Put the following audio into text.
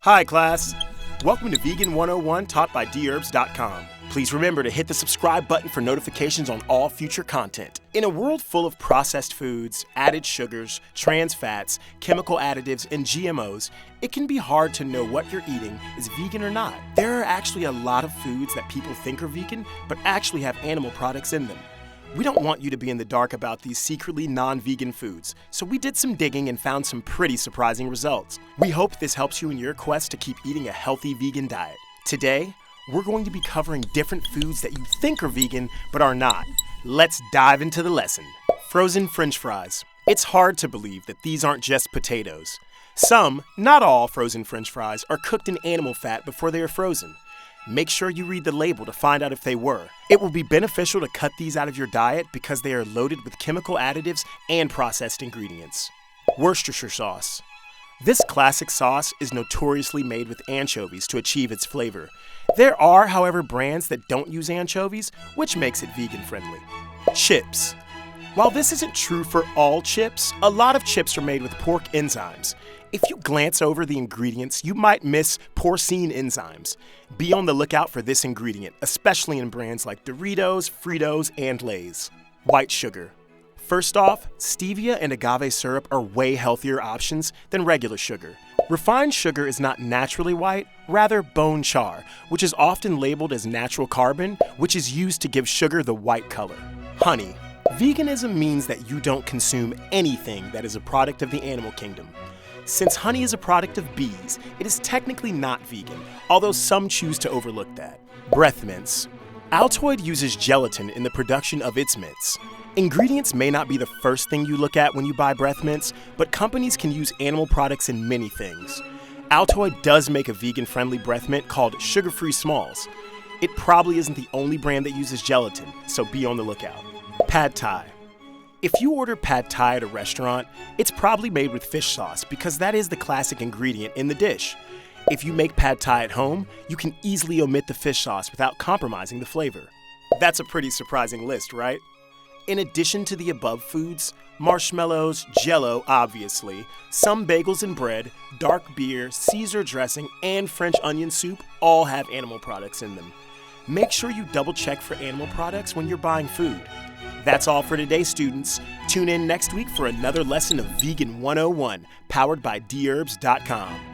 Hi, class. Welcome to Vegan 101 taught by Dherbs.com. Please remember to hit the subscribe button for notifications on all future content. In a world full of processed foods, added sugars, trans fats, chemical additives, and GMOs, it can be hard to know what you're eating is vegan or not. There are actually a lot of foods that people think are vegan, but actually have animal products in them. We don't want you to be in the dark about these secretly non-vegan foods, so we did some digging and found some pretty surprising results. We hope this helps you in your quest to keep eating a healthy vegan diet. Today, we're going to be covering different foods that you think are vegan but are not. Let's dive into the lesson. Frozen French fries. It's hard to believe that these aren't just potatoes. Some, not all, frozen French fries are cooked in animal fat before they are frozen. Make sure you read the label to find out if they were. It will be beneficial to cut these out of your diet because they are loaded with chemical additives and processed ingredients. Worcestershire sauce. This classic sauce is notoriously made with anchovies to achieve its flavor. There are, however, brands that don't use anchovies, which makes it vegan friendly. Chips. While this isn't true for all chips, a lot of chips are made with pork enzymes. If you glance over the ingredients, you might miss porcine enzymes. Be on the lookout for this ingredient, especially in brands like Doritos, Fritos, and Lay's. White sugar. First off, stevia and agave syrup are way healthier options than regular sugar. Refined sugar is not naturally white, rather bone char, which is often labeled as natural carbon, which is used to give sugar the white color. Honey. Veganism means that you don't consume anything that is a product of the animal kingdom. Since honey is a product of bees, it is technically not vegan, although some choose to overlook that. Breath mints. Altoid uses gelatin in the production of its mints. Ingredients may not be the first thing you look at when you buy breath mints, but companies can use animal products in many things. Altoid does make a vegan-friendly breath mint called Sugar-Free Smalls. It probably isn't the only brand that uses gelatin, so be on the lookout. Pad Thai. If you order pad thai at a restaurant, it's probably made with fish sauce because that is the classic ingredient in the dish. If you make pad thai at home, you can easily omit the fish sauce without compromising the flavor. That's a pretty surprising list, right? In addition to the above foods, marshmallows, Jell-O, obviously, some bagels and bread, dark beer, Caesar dressing, and French onion soup all have animal products in them. Make sure you double check for animal products when you're buying food. That's all for today, students. Tune in next week for another lesson of Vegan 101, powered by Dherbs.com.